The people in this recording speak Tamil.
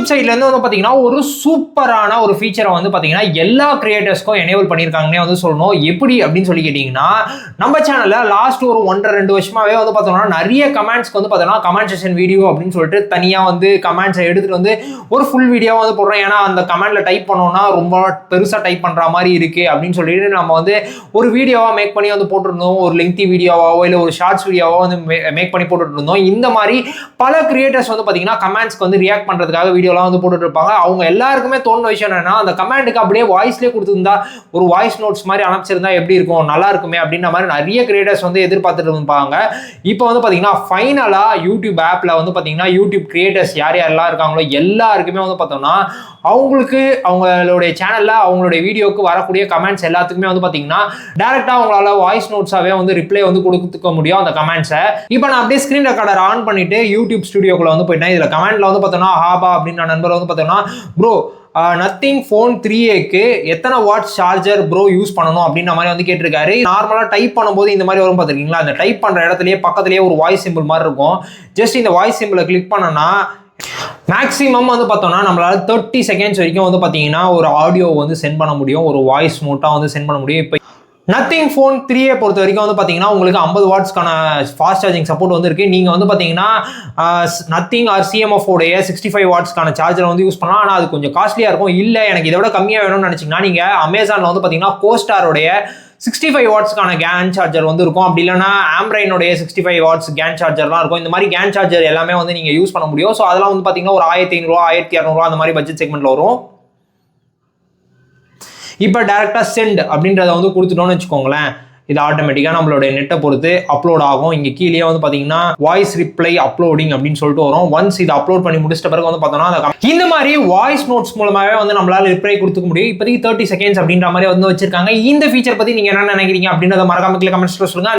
யூடியூப் சைட்லேருந்து வந்து பார்த்தீங்கன்னா ஒரு சூப்பரான ஒரு ஃபீச்சரை வந்து பார்த்தீங்கன்னா எல்லா கிரியேட்டர்ஸ்க்கும் எனேபிள் பண்ணியிருக்காங்கன்னே வந்து சொல்லணும். எப்படி அப்படின்னு சொல்லி கேட்டிங்கன்னா, நம்ம சேனலில் லாஸ்ட் ஒரு 1.5-2 வருஷமாகவே வந்து பார்த்தோம்னா நிறைய கமெண்ட்ஸ்க்கு வந்து பார்த்தோம்னா கமெண்ட் செஷன் வீடியோ அப்படின்னு சொல்லிட்டு தனியாக வந்து கமெண்ட்ஸை எடுத்துகிட்டு வந்து ஒரு ஃபுல் வீடியோவாக வந்து போடுறோம். ஏன்னா அந்த கமெண்ட்டில் டைப் பண்ணோம்னா ரொம்ப பெருசாக டைப் பண்ணுற மாதிரி இருக்குது அப்படின்னு சொல்லிட்டு நம்ம வந்து ஒரு வீடியோவாக மேக் பண்ணி வந்து போட்டுருந்தோம். ஒரு லெங்தி வீடியோவாவோ இல்லை ஒரு ஷார்ட்ஸ் வீடியோவோ வந்து மேக் பண்ணி போட்டுட்டு இருந்தோம். இந்த மாதிரி பல கிரியேட்டர்ஸ் வந்து பார்த்தீங்கன்னா கமெண்ட்ஸ்க்கு வந்து ரியாக்ட் பண்ணுறதுக்காக வீடியோலாம் வந்து போட்டுட்டு இருப்பாங்க. அவங்க எல்லாருக்குமே தோணுன விஷயம் என்னன்னா, அந்த கமெண்ட்டுக்கு அப்படியே வாய்ஸ்லேயே கொடுத்துருந்தா ஒரு வாய்ஸ் நோட்ஸ் மாதிரி அனுப்பிச்சிருந்தா எப்படி இருக்கும், நல்லா இருக்குமே அப்படின்ற மாதிரி நிறைய கிரியேட்டர்ஸ் வந்து எதிர்பார்த்துட்டு இருப்பாங்க. இப்போ வந்து பார்த்தீங்கன்னா ஃபைனலாக யூடியூப் ஆப்பில் வந்து பார்த்தீங்கன்னா யூடியூப் கிரியேட்டர்ஸ் யார் யாரெல்லாம் இருக்காங்களோ எல்லாருக்குமே வந்து பார்த்தோம்னா அவங்களுக்கு அவங்களுடைய சேனலில் அவங்களுடைய வீடியோக்கு வரக்கூடிய கமெண்ட்ஸ் எல்லாத்துக்குமே வந்து பார்த்தீங்கன்னா டேரெக்டாக அவங்களால வாய்ஸ் நோட்ஸாகவே வந்து ரிப்ளை வந்து கொடுத்துக்க முடியும் அந்த கமெண்ட்ஸை. இப்போ நான் அப்படியே ஸ்க்ரீன் ரெக்கார்டர் ஆன் பண்ணிட்டு யூடியூப் ஸ்டுடியோக்குள்ள வந்து போயிட்டேன். இதில் கமெண்ட்ல வந்து பார்த்தோம்னா ஹாபா அப்படின்னு நண்பர் வந்து பார்த்தோம்னா ப்ரோ நத்திங் ஃபோன் 3A எத்தனை வாட்ஸ் சார்ஜர் ப்ரோ யூஸ் பண்ணணும் அப்படின்ற மாதிரி வந்து கேட்டிருக்காரு. நார்மலாக டைப் பண்ணும்போது இந்த மாதிரி வரும் பார்த்துருக்கீங்களா, அந்த டைப் பண்ணுற இடத்துலயே பக்கத்துலேயே ஒரு வாய்ஸ் சிம்பிள் மாதிரி இருக்கும். ஜஸ்ட் இந்த வாய்ஸ் சிம்பிளை கிளிக் பண்ணோன்னா மேக்ஸிமம் வந்து பார்த்தோம்னா நம்மளால 30 செகண்ட்ஸ் வரைக்கும் வந்து பார்த்தீங்கன்னா ஒரு ஆடியோ வந்து சென்ட் பண்ண முடியும், ஒரு வாய்ஸ் நோட்டாக வந்து சென்ட் பண்ண முடியும். இப்போ நத்திங் ஃபோன் 3A பொறுத்த வரைக்கும் வந்து பார்த்தீங்கன்னா உங்களுக்கு 50 வாட்ஸ்க்கான ஃபாஸ்ட் சார்ஜிங் சப்போர்ட் வந்து இருக்குது. நீங்கள் வந்து பார்த்தீங்கன்னா நத்திங் ஆர் CMF உடைய 65 வாட்ஸ்க்கான சார்ஜரை வந்து யூஸ் பண்ணலாம். ஆனால் அது கொஞ்சம் காஸ்ட்லியாக இருக்கும். இல்லை எனக்கு இதை விட கம்மியாக வேணும்னு நினச்சிங்கன்னா நீங்கள் அமேசானில் வந்து பார்த்தீங்கன்னா கோஸ்டாரோடைய 65 வாட்ஸ்க்கான கேன் சார்ஜர் வந்து இருக்கும். அப்படி இல்லைனா ஆம்ரைனுடைய 65 வாட்ஸ் கேன் சார்ஜர்லாம் இருக்கும். இந்த மாதிரி கேன் சார்ஜர் எல்லாமே வந்து நீங்கள் யூஸ் பண்ண முடியும். ஸோ அதெல்லாம் வந்து பார்த்தீங்கன்னா ஒரு 1500 1200 அந்த மாதிரி பட்ஜெட் செக்மெண்ட்டில் வரும். இப்போ டேரெக்டாக சென்ட் அப்படின்றத வந்து கொடுத்துட்டோம்னு வச்சுக்கோங்களேன், இது ஆட்டோமேட்டிக்காக நம்மளுடைய நெட்டை பொறுத்து அப்லோட் ஆகும். இங்கே கீழே வந்து பார்த்தீங்கன்னா வாய்ஸ் ரிப்ளை அப்லோடிங் அப்படின்னு சொல்லிட்டு வரும். ஒன்ஸ் இது அப்லோட் பண்ணி முடிச்சிட்ட பிறகு வந்து பார்த்தோம்னா இந்த மாதிரி வாய்ஸ் நோட்ஸ் மூலமாகவே வந்து நம்மளால ரிப்ளை கொடுத்துக்க முடியும். இப்போதைக்கு 30 செகண்ட்ஸ் அப்படின்ற மாதிரி வந்து வச்சிருக்காங்க. இந்த ஃபீச்சர் பற்றி நீங்கள் என்ன நினைக்கிறீங்க அப்படின்றத மறக்காம கீழே கமெண்ட்ஸ்ல சொல்லுங்க.